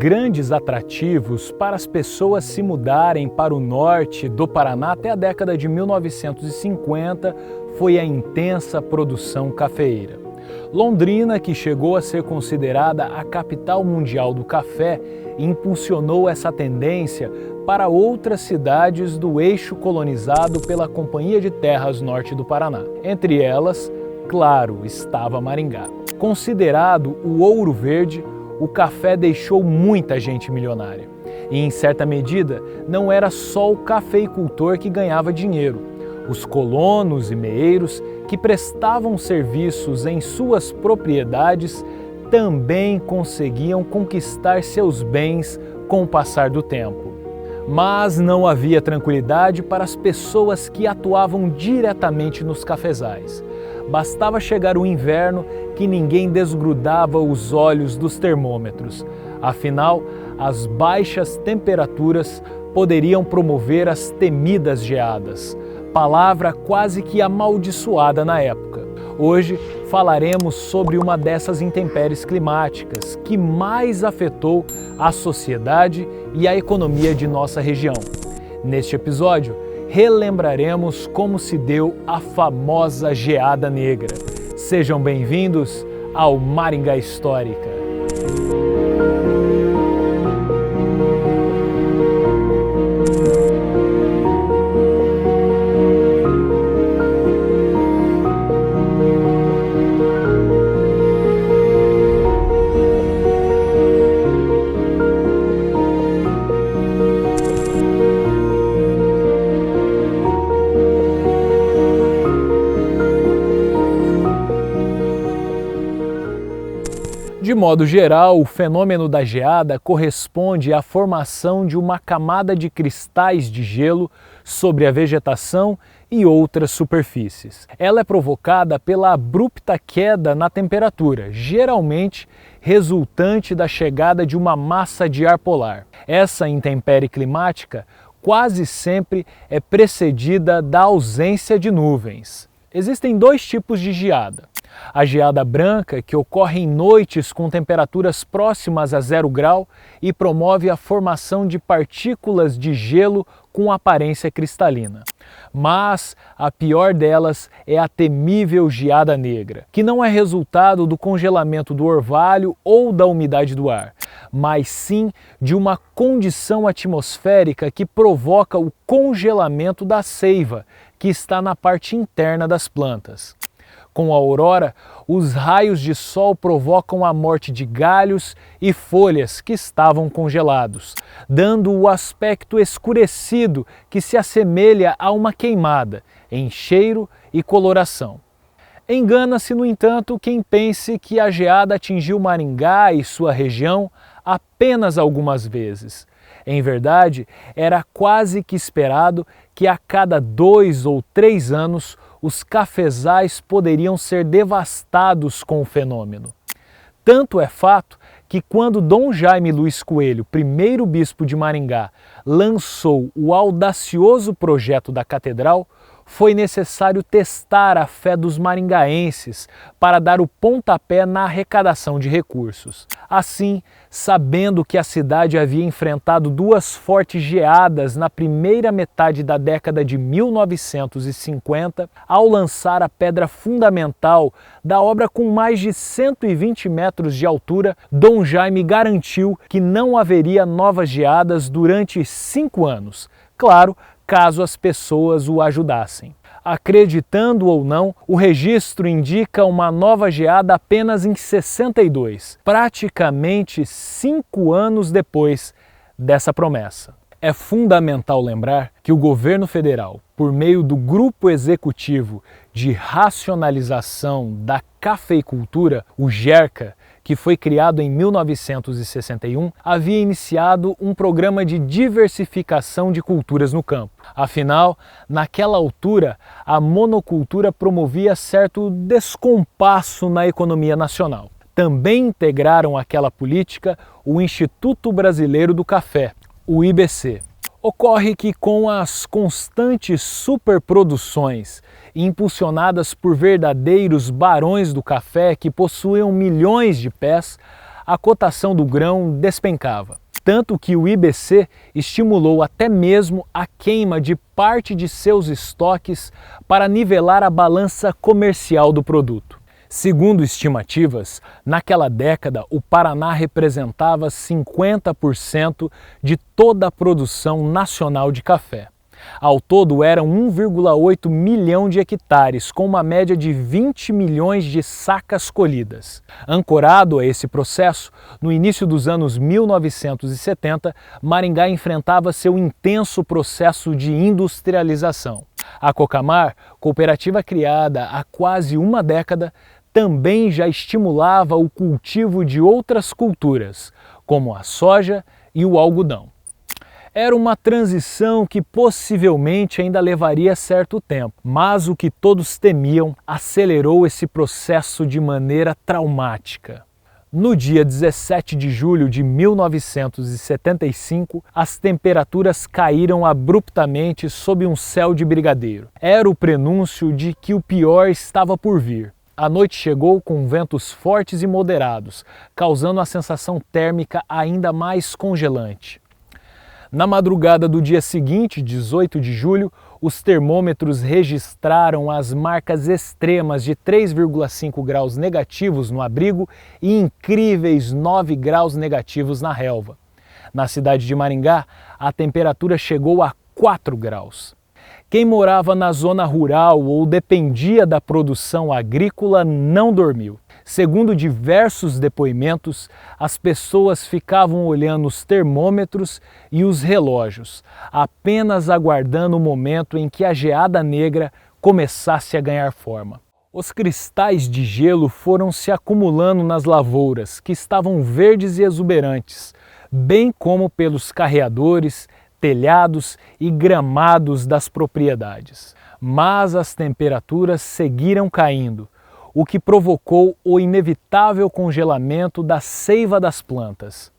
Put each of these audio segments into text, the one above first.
grandes atrativos para as pessoas se mudarem para o norte do Paraná até a década de 1950 foi a intensa produção cafeeira. Londrina, que chegou a ser considerada a capital mundial do café, impulsionou essa tendência para outras cidades do eixo colonizado pela Companhia de Terras Norte do Paraná. Entre elas, claro, estava Maringá. Considerado o ouro verde, o café deixou muita gente milionária. E, em certa medida, não era só o cafeicultor que ganhava dinheiro. Os colonos e meeiros que prestavam serviços em suas propriedades também conseguiam conquistar seus bens com o passar do tempo. Mas não havia tranquilidade para as pessoas que atuavam diretamente nos cafezais. Bastava chegar o inverno que ninguém desgrudava os olhos dos termômetros. Afinal, as baixas temperaturas poderiam promover as temidas geadas, palavra quase que amaldiçoada na época. Hoje falaremos sobre uma dessas intempéries climáticas que mais afetou a sociedade e a economia de nossa região. Neste episódio, relembraremos como se deu a famosa Geada Negra. Sejam bem-vindos ao Maringá Histórica. De modo geral, o fenômeno da geada corresponde à formação de uma camada de cristais de gelo sobre a vegetação e outras superfícies. Ela é provocada pela abrupta queda na temperatura, geralmente resultante da chegada de uma massa de ar polar. Essa intempérie climática quase sempre é precedida da ausência de nuvens. Existem dois tipos de geada. A geada branca, que ocorre em noites com temperaturas próximas a 0 grau e promove a formação de partículas de gelo com aparência cristalina. Mas a pior delas é a temível geada negra, que não é resultado do congelamento do orvalho ou da umidade do ar, mas sim de uma condição atmosférica que provoca o congelamento da seiva, que está na parte interna das plantas. Com a aurora, os raios de sol provocam a morte de galhos e folhas que estavam congelados, dando o aspecto escurecido que se assemelha a uma queimada, em cheiro e coloração. Engana-se, no entanto, quem pense que a geada atingiu Maringá e sua região apenas algumas vezes. Em verdade, era quase que esperado que a cada 2 ou 3 anos os cafezais poderiam ser devastados com o fenômeno. Tanto é fato que quando Dom Jaime Luiz Coelho, primeiro bispo de Maringá, lançou o audacioso projeto da catedral, foi necessário testar a fé dos maringaenses para dar o pontapé na arrecadação de recursos. Assim, sabendo que a cidade havia enfrentado 2 fortes geadas na primeira metade da década de 1950, ao lançar a pedra fundamental da obra com mais de 120 metros de altura, Dom Jaime garantiu que não haveria novas geadas durante 5 anos. Claro, caso as pessoas o ajudassem. Acreditando ou não, o registro indica uma nova geada apenas em 62, praticamente 5 anos depois dessa promessa. É fundamental lembrar que o governo federal, por meio do Grupo Executivo de Racionalização da Cafeicultura, o GERCA, que foi criado em 1961, havia iniciado um programa de diversificação de culturas no campo. Afinal, naquela altura, a monocultura promovia certo descompasso na economia nacional. Também integraram aquela política o Instituto Brasileiro do Café, o IBC. Ocorre que com as constantes superproduções impulsionadas por verdadeiros barões do café que possuíam milhões de pés, a cotação do grão despencava. Tanto que o IBC estimulou até mesmo a queima de parte de seus estoques para nivelar a balança comercial do produto. Segundo estimativas, naquela década o Paraná representava 50% de toda a produção nacional de café. Ao todo eram 1,8 milhão de hectares, com uma média de 20 milhões de sacas colhidas. Ancorado a esse processo, no início dos anos 1970, Maringá enfrentava seu intenso processo de industrialização. A Cocamar, cooperativa criada há quase uma década, também já estimulava o cultivo de outras culturas, como a soja e o algodão. Era uma transição que possivelmente ainda levaria certo tempo, mas o que todos temiam acelerou esse processo de maneira traumática. No dia 17 de julho de 1975, as temperaturas caíram abruptamente sob um céu de brigadeiro. Era o prenúncio de que o pior estava por vir. A noite chegou com ventos fortes e moderados, causando a sensação térmica ainda mais congelante. Na madrugada do dia seguinte, 18 de julho, os termômetros registraram as marcas extremas de 3,5 graus negativos no abrigo e incríveis 9 graus negativos na relva. Na cidade de Maringá, a temperatura chegou a 4 graus. Quem morava na zona rural ou dependia da produção agrícola não dormiu. Segundo diversos depoimentos, as pessoas ficavam olhando os termômetros e os relógios, apenas aguardando o momento em que a geada negra começasse a ganhar forma. Os cristais de gelo foram se acumulando nas lavouras, que estavam verdes e exuberantes, bem como pelos carreadores, telhados e gramados das propriedades. Mas as temperaturas seguiram caindo, o que provocou o inevitável congelamento da seiva das plantas.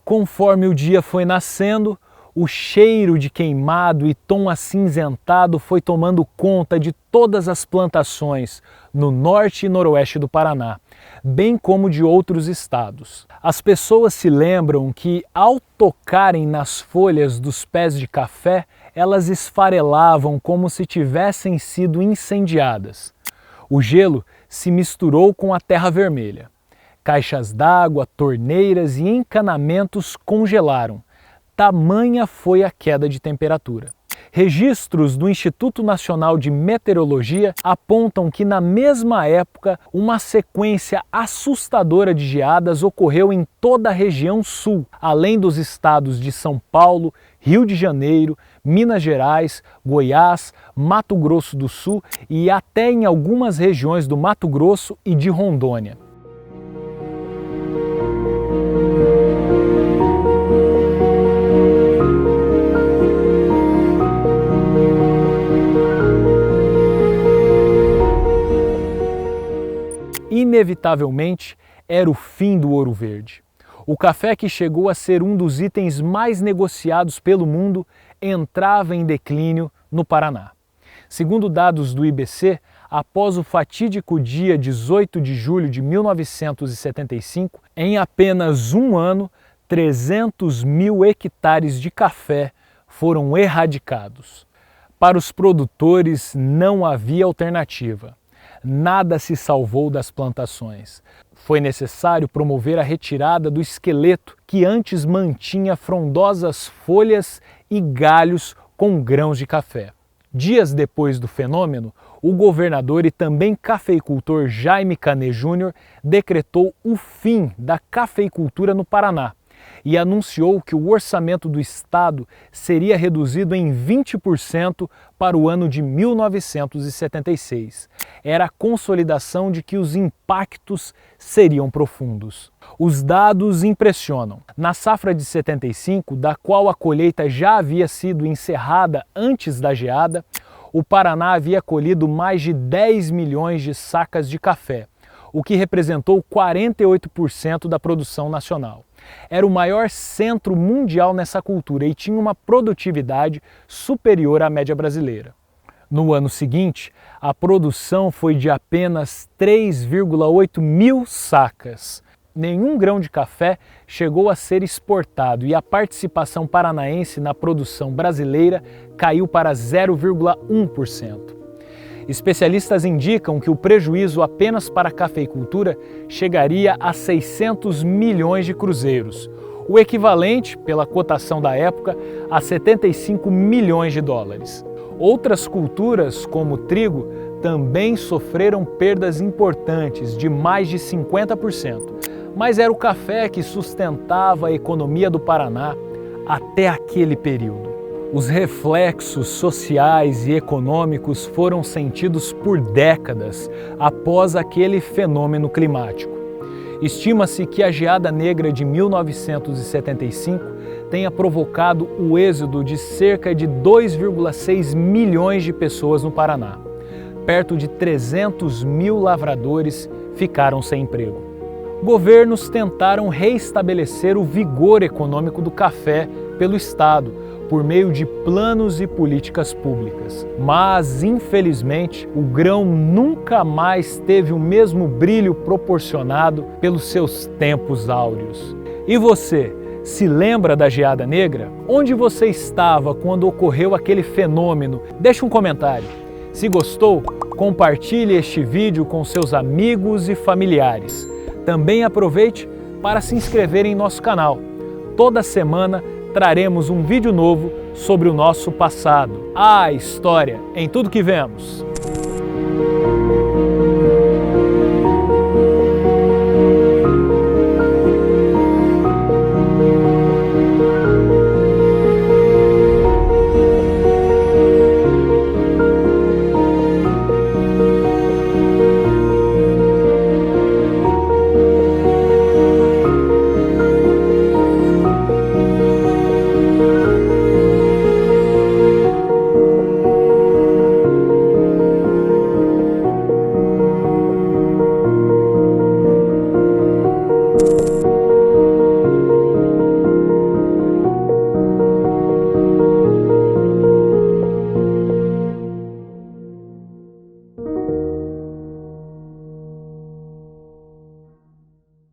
Conforme o dia foi nascendo, o cheiro de queimado e tom acinzentado foi tomando conta de todas as plantações no norte e noroeste do Paraná, bem como de outros estados. As pessoas se lembram que, ao tocarem nas folhas dos pés de café, elas esfarelavam como se tivessem sido incendiadas. O gelo se misturou com a terra vermelha. Caixas d'água, torneiras e encanamentos congelaram. Tamanha foi a queda de temperatura. Registros do Instituto Nacional de Meteorologia apontam que na mesma época uma sequência assustadora de geadas ocorreu em toda a região sul, além dos estados de São Paulo, Rio de Janeiro, Minas Gerais, Goiás, Mato Grosso do Sul e até em algumas regiões do Mato Grosso e de Rondônia. Inevitavelmente, era o fim do ouro verde. O café, que chegou a ser um dos itens mais negociados pelo mundo, entrava em declínio no Paraná. Segundo dados do IBC, após o fatídico dia 18 de julho de 1975, em apenas um ano, 300 mil hectares de café foram erradicados. Para os produtores não havia alternativa. Nada se salvou das plantações. Foi necessário promover a retirada do esqueleto que antes mantinha frondosas folhas e galhos com grãos de café. Dias depois do fenômeno, o governador e também cafeicultor Jaime Canet Júnior decretou o fim da cafeicultura no Paraná e anunciou que o orçamento do estado seria reduzido em 20% para o ano de 1976. Era a consolidação de que os impactos seriam profundos. Os dados impressionam. Na safra de 75, da qual a colheita já havia sido encerrada antes da geada, o Paraná havia colhido mais de 10 milhões de sacas de café, o que representou 48% da produção nacional. Era o maior centro mundial nessa cultura e tinha uma produtividade superior à média brasileira. No ano seguinte, a produção foi de apenas 3,8 mil sacas. nenhum grão de café chegou a ser exportado e a participação paranaense na produção brasileira caiu para 0,1%. Especialistas indicam que o prejuízo apenas para a cafeicultura chegaria a 600 milhões de cruzeiros, o equivalente, pela cotação da época, a 75 milhões de dólares. Outras culturas, como o trigo, também sofreram perdas importantes, de mais de 50%. Mas era o café que sustentava a economia do Paraná até aquele período. Os reflexos sociais e econômicos foram sentidos por décadas após aquele fenômeno climático. Estima-se que a geada negra de 1975 tenha provocado o êxodo de cerca de 2,6 milhões de pessoas no Paraná. Perto de 300 mil lavradores ficaram sem emprego. Governos tentaram reestabelecer o vigor econômico do café pelo Estado, por meio de planos e políticas públicas. Mas, infelizmente, o grão nunca mais teve o mesmo brilho proporcionado pelos seus tempos áureos. E você, se lembra da geada negra? Onde você estava quando ocorreu aquele fenômeno? Deixe um comentário. Se gostou, compartilhe este vídeo com seus amigos e familiares. Também aproveite para se inscrever em nosso canal. Toda semana traremos um vídeo novo sobre o nosso passado. A história em tudo que vemos.